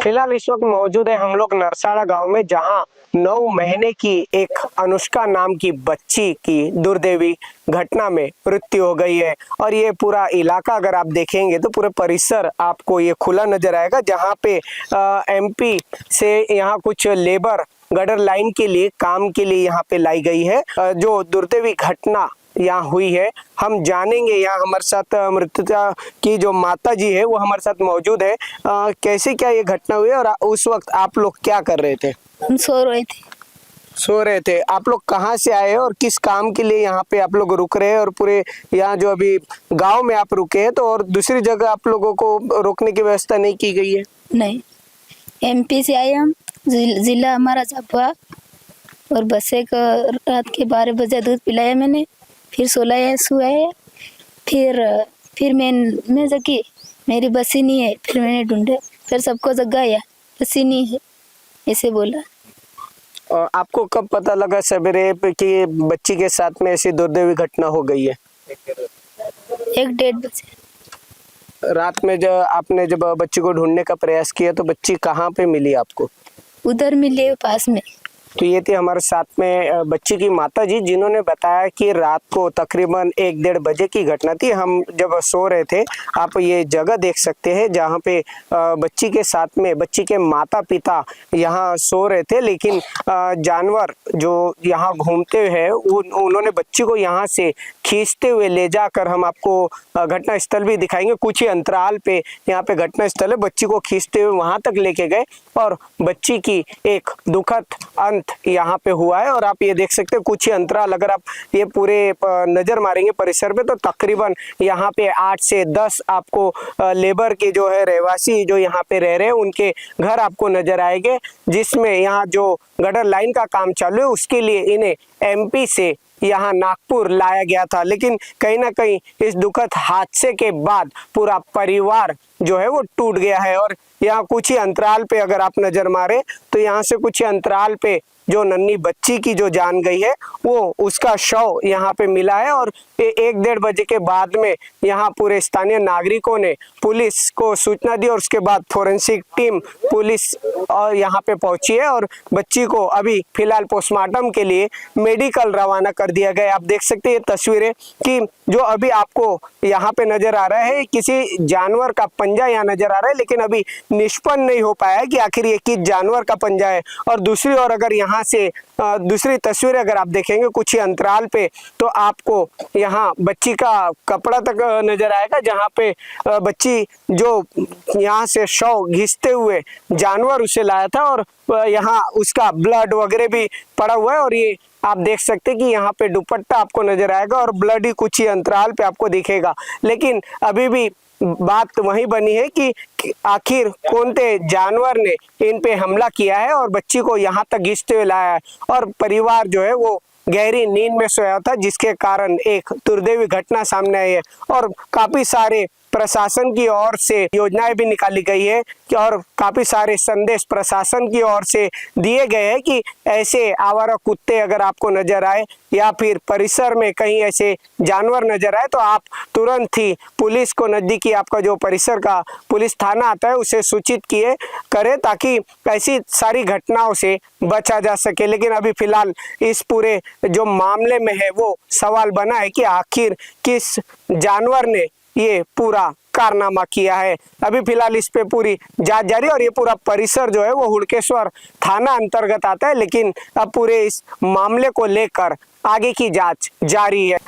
फिलहाल इस वक्त मौजूद है हम लोग नरसाड़ा गांव में, जहां 9 महीने की एक अनुष्का नाम की बच्ची की दुर्दैवी घटना में मृत्यु हो गई है। और ये पूरा इलाका अगर आप देखेंगे तो पूरे परिसर आपको ये खुला नजर आएगा, जहां पे एमपी से यहाँ कुछ लेबर गटर लाइन के लिए काम के लिए यहाँ पे लाई गई है। जो दुर्दैवी घटना यहाँ हुई है हम जानेंगे। यहाँ हमारे साथ मृतका की जो माता जी है वो हमारे साथ मौजूद है। कैसे क्या ये घटना हुई और उस वक्त आप लोग क्या कर रहे थे? हम सो रहे थे। आप लोग कहाँ से आए हैं और किस काम के लिए यहाँ पे आप लोग रुक रहे हैं? और पूरे यहाँ जो अभी गांव में आप रुके हैं तो और दूसरी जगह आप लोगों को रोकने की व्यवस्था नहीं की गई है? नहीं, एमपी से आए हम। जिला हमारा झाबुआ। और बसे को रात के 12 बजे दूध पिलाया मैंने, फिर सोलाया सुआया, फिर मैं जगी, मेरी बसी नहीं है। फिर मैंने ढूंढे, फिर सबको जगाया, बसी नहीं है, ऐसे बोला। और आपको कब पता लगा सवेरे कि बच्ची के साथ में ऐसी दुर्दैवी घटना हो गई है? 1-1:30 बजे रात में जब बच्ची को ढूंढने का प्रयास किया तो बच्ची कहाँ पे मिली आपको? उधर मिले पास में। तो ये थी हमारे साथ में बच्ची की माता जी, जिन्होंने बताया कि रात को तकरीबन 1-1:30 बजे की घटना थी। हम जब सो रहे थे, आप ये जगह देख सकते हैं जहाँ पे बच्ची के साथ में बच्ची के माता पिता यहाँ सो रहे थे, लेकिन जानवर जो यहाँ घूमते हैं उन्होंने बच्ची को यहाँ से खींचते हुए ले जाकर, हम आपको घटना स्थल भी दिखाएंगे, कुछ ही अंतराल पे यहाँ पे घटना स्थल है, बच्ची को खींचते हुए वहां तक लेके गए और बच्ची की एक दुखद अंत यहाँ पे हुआ है। और आप ये देख सकते हैं कुछ ही अंतराल, अगर आप ये पूरे नजर मारेंगे परिसर पे तो तकरीबन यहाँ पे 8 से 10 आपको लेबर के जो है रहवासी जो यहाँ पे रह रहे हैं उनके घर आपको नजर आएंगे, जिसमें यहाँ जो गटर लाइन का काम चालू है उसके लिए इन्हें एमपी से यहाँ नागपुर लाया गया था। लेकिन कहीं ना कहीं इस दुखद हादसे के बाद पूरा परिवार जो है वो टूट गया है। और यहाँ कुछ ही अंतराल पे अगर आप नजर मारे तो यहाँ से कुछ ही अंतराल पे जो नन्ही बच्ची की जो जान गई है वो उसका शव यहाँ पे मिला है। और 1-1:30 बजे के बाद में यहाँ पूरे स्थानीय नागरिकों ने पुलिस को सूचना दी और उसके बाद फोरेंसिक टीम पुलिस और यहाँ पे पहुंची है और बच्ची को अभी फिलहाल पोस्टमार्टम के लिए मेडिकल रवाना कर दिया गया। आप देख सकते हैं ये तस्वीरें कि जो अभी आपको यहाँ पे नजर आ रहा है, किसी जानवर का पंजा यहाँ नजर आ रहा है, लेकिन अभी निष्पन्न नहीं हो पाया है कि आखिर ये किस जानवर का पंजा है। और दूसरी ओर अगर यहाँ से दूसरी तस्वीर अगर आप देखेंगे कुछ ही अंतराल पे तो आपको यहाँ बच्ची का कपड़ा तक नजर आएगा, जहाँ पे बच्ची जो यहाँ से शव घिसते हुए जानवर उसे लाया था और यहाँ उसका ब्लड वगैरह भी पड़ा हुआ है। और ये आप देख सकते हैं कि यहाँ पे दुपट्टा आपको नजर आएगा और ब्लड ही कुछ ही अंतराल पे आपको दिखेगा। लेकिन अभी भी बात वही बनी है कि आखिर कौन से जानवर ने इन पे हमला किया है और बच्ची को यहाँ तक घिसते हुए लाया है। और परिवार जो है वो गहरी नींद में सोया था, जिसके कारण एक दुर्दैवी घटना सामने आई है। और काफी सारे प्रशासन की ओर से योजनाएं भी निकाली गई है और काफी सारे संदेश प्रशासन की ओर से दिए गए हैं कि ऐसे आवारा कुत्ते अगर आपको नजर आए या फिर परिसर में कहीं ऐसे जानवर नजर आए तो आप तुरंत ही पुलिस को, नजदीकी आपका जो परिसर का पुलिस थाना आता है उसे सूचित किए करें, ताकि ऐसी सारी घटनाओं से बचा जा सके। लेकिन अभी फिलहाल इस पूरे जो मामले में है वो सवाल बना है कि आखिर किस जानवर ने ये पूरा कारनामा किया है। अभी फिलहाल इस पे पूरी जांच जारी और ये पूरा परिसर जो है वो हुड़केश्वर थाना अंतर्गत आता है, लेकिन अब पूरे इस मामले को लेकर आगे की जांच जारी है।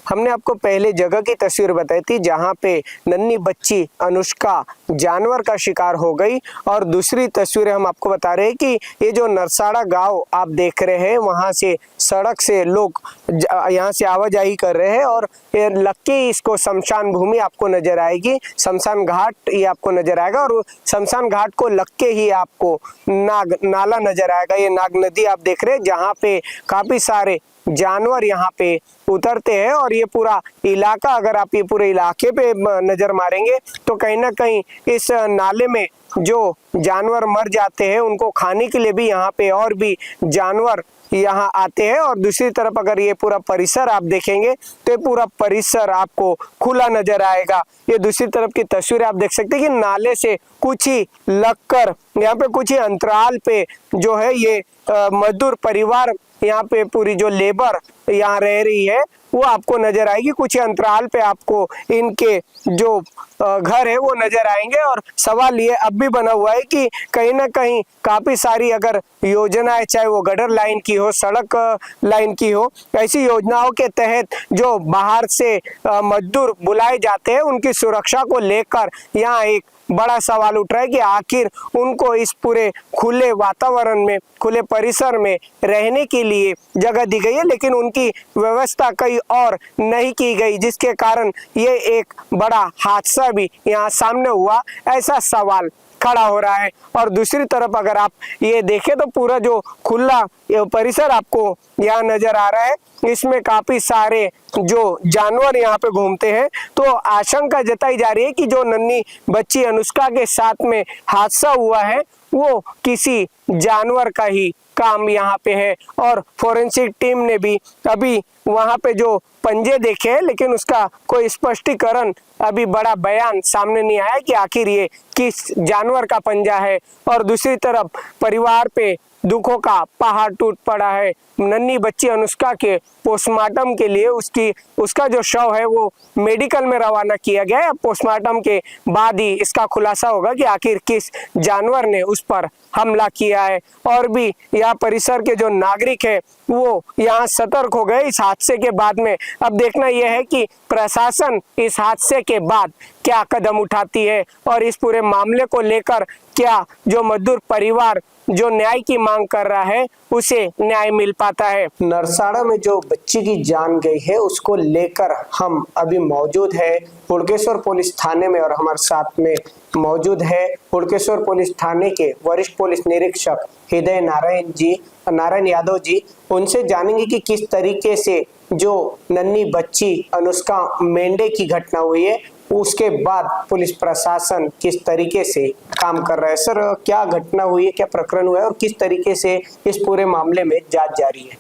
हमने आपको पहले जगह की तस्वीर बताई थी जहां पे नन्ही बच्ची अनुष्का जानवर का शिकार हो गई, और दूसरी तस्वीरें हम आपको बता रहे हैं कि ये जो नरसाड़ा गांव आप देख रहे हैं वहां से सड़क से लोग यहां से आवाजाही कर रहे हैं और लग के इसको शमशान भूमि आपको नजर आएगी, शमशान घाट ये आपको नजर आएगा और शमशान घाट को लग के ही आपको नाला नजर आएगा। ये नाग नदी आप देख रहे हैं जहाँ पे काफी सारे जानवर यहाँ पे उतरते हैं और ये पूरा इलाका, अगर आप ये पूरे इलाके पे नजर मारेंगे तो कहीं ना कहीं इस नाले में जो जानवर मर जाते हैं उनको खाने के लिए भी यहाँ पे और भी जानवर यहाँ आते हैं। और दूसरी तरफ अगर ये पूरा परिसर आप देखेंगे तो ये पूरा परिसर आपको खुला नजर आएगा। ये दूसरी तरफ की तस्वीर आप देख सकते हैं कि नाले से कुछ ही लगकर यहाँ पे कुछ ही अंतराल पे जो है ये मजदूर परिवार, यहाँ पे पूरी जो लेबर यहाँ रह रही है वो आपको नजर आएगी। कुछ ही अंतराल पे आपको इनके जो घर है वो नजर आएंगे। और सवाल ये अब भी बना हुआ है कि कहीं ना कहीं काफी सारी अगर योजनाएं, चाहे वो गटर लाइन की हो, सड़क लाइन की हो, ऐसी योजनाओं के तहत जो बाहर से मजदूर बुलाए जाते हैं उनकी सुरक्षा को लेकर यहाँ एक बड़ा सवाल उठ रहा है कि आखिर उनको इस पूरे खुले वातावरण में, खुले परिसर में रहने के लिए जगह दी गई है, लेकिन उनकी व्यवस्था कहीं और नहीं की गई, जिसके कारण ये एक बड़ा हादसा भी यहाँ सामने हुआ, ऐसा सवाल खड़ा हो रहा है। और दूसरी तरफ अगर आप ये देखें तो पूरा जो खुला परिसर आपको यहाँ नजर आ रहा है, इसमें काफी सारे जो जानवर यहाँ पे घूमते हैं। तो आशंका जताई जा रही है कि जो नन्ही बच्ची अनुष्का के साथ में हादसा हुआ है वो किसी जानवर का ही काम यहाँ पे है। और फोरेंसिक टीम ने भी अभी वहाँ पे जो पंजे देखे हैं, लेकिन उसका कोई स्पष्टीकरण, अभी बड़ा बयान सामने नहीं आया कि आखिर ये किस जानवर का पंजा है। और दूसरी तरफ परिवार पे दुखों का पहाड़ टूट पड़ा है। नन्ही बच्ची अनुष्का के पोस्टमार्टम के लिए उसका जो शव है वो मेडिकल में रवाना किया गया है। पोस्टमार्टम के बाद ही इसका खुलासा होगा कि आखिर किस जानवर ने उस पर हमला किया है। और भी यहाँ परिसर के जो नागरिक है वो यहाँ सतर्क हो गए इस हादसे के बाद में। अब देखना यह है कि प्रशासन इस हादसे के बाद क्या कदम उठाती है और इस पूरे मामले को लेकर क्या जो मजदूर परिवार जो न्याय की मांग कर रहा है उसे न्याय मिल पाता है। नरसाड़ा में जो बच्ची की जान गई है उसको लेकर हम अभी मौजूद है हुड़केश्वर पुलिस थाने में, और हमारे साथ में मौजूद है हुड़केश्वर पुलिस थाने के वरिष्ठ पुलिस निरीक्षक हृदय नारायण यादव जी। उनसे जानेंगे कि किस तरीके से जो नन्ही बच्ची अनुष्का मेंढे की घटना हुई है उसके बाद पुलिस प्रशासन किस तरीके से काम कर रहा है। सर, क्या घटना हुई है, क्या प्रकरण हुआ है और किस तरीके से इस पूरे मामले में जांच जारी है?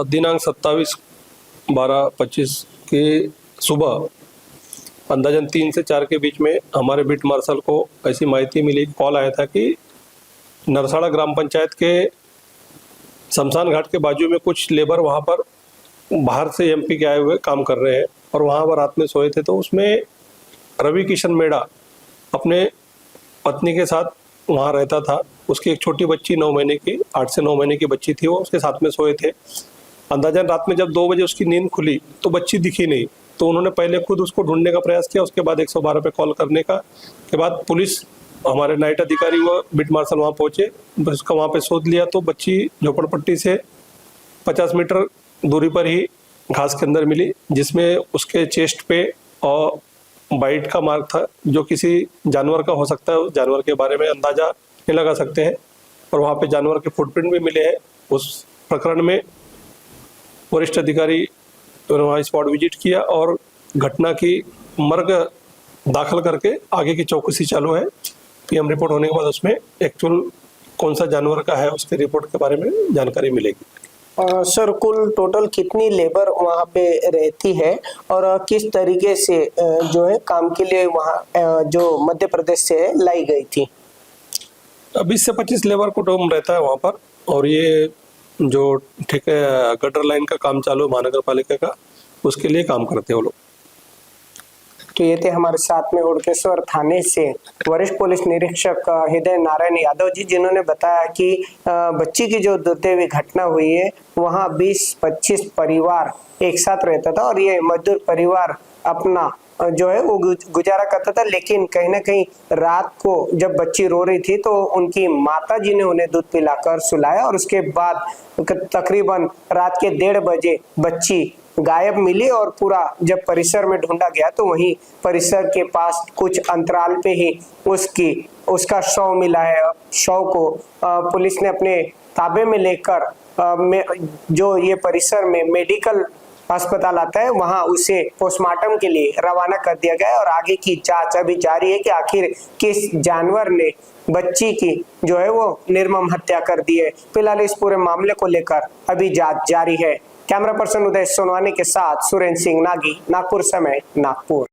दिनांक 27/12/25 के सुबह अंदाजन 3 से 4 के बीच में हमारे बीट मार्शल को ऐसी माहिती मिली, कॉल आया था कि नरसाड़ा ग्राम पंचायत के शमशान घाट के बाजू में कुछ लेबर वहाँ पर बाहर से एमपी के आए हुए काम कर रहे हैं और वहाँ पर रात में सोए थे। तो उसमें रवि किशन मेड़ा अपने पत्नी के साथ वहाँ रहता था। उसकी एक छोटी बच्ची 9 महीने की, 8 से 9 महीने की बच्ची थी, वो उसके साथ में सोए थे। अंदाजन रात में जब 2 बजे उसकी नींद खुली तो बच्ची दिखी नहीं, तो उन्होंने पहले खुद उसको ढूंढने का प्रयास किया। उसके बाद 112 पे कॉल करने के बाद पुलिस, हमारे नाइट अधिकारी व बिट मार्शल वहाँ पहुँचे, उसका वहाँ पे शोध लिया तो बच्ची झोपड़पट्टी से 50 मीटर दूरी पर ही घास के अंदर मिली, जिसमें उसके चेस्ट पे और बाइट का मार्क था जो किसी जानवर का हो सकता है। उस जानवर के बारे में अंदाजा नहीं लगा सकते हैं और वहाँ पे जानवर के फुटप्रिंट भी मिले हैं। उस प्रकरण में वरिष्ठ अधिकारी वहाँ स्पॉट विजिट किया और घटना की मर्ग दाखिल करके आगे की चौकसी चालू है। पीएम रिपोर्ट होने के बाद उसमें एक्चुअल कौन सा जानवर का है उसके रिपोर्ट के बारे में जानकारी मिलेगी। सर, कुल टोटल कितनी लेबर वहाँ पे रहती है और किस तरीके से जो है काम के लिए वहाँ जो मध्य प्रदेश से लाई गई थी? 20 से 25 लेबर कुटुंब रहता है वहाँ पर, और ये जो ठेके गटर लाइन का काम चालू है महानगर पालिका का, उसके लिए काम करते हैं वो लोग। तो ये थे हमारे साथ में हुड़केश्वर थाने से वरिष्ठ पुलिस निरीक्षक हृदय नारायण यादव जी, जिन्होंने बताया कि बच्ची की जो दुर्दैवी घटना हुई है वहाँ 20-25 परिवार एक साथ रहता था और ये मजदूर परिवार अपना जो है वो गुजारा करता था। लेकिन कहीं ना कहीं रात को जब बच्ची रो रही थी तो उनकी माता जी ने उन्हें दूध पिलाकर सुलाया और उसके बाद तकरीबन रात के 1:30 बजे बच्ची गायब मिली। और पूरा जब परिसर में ढूंढा गया तो वहीं परिसर के पास कुछ अंतराल पे ही उसका शव मिला है। शव को पुलिस ने अपने ताबे में लेकर जो ये परिसर में मेडिकल अस्पताल आता है वहां उसे पोस्टमार्टम के लिए रवाना कर दिया गया है और आगे की जांच अभी जारी है कि आखिर किस जानवर ने बच्ची की जो है वो निर्मम हत्या कर दी है। फिलहाल इस पूरे मामले को लेकर अभी जांच जारी है। कैमरा पर्सन उदय सोनवानी के साथ सुरेंद्र सिंह नागी, नागपुर समय, नागपुर।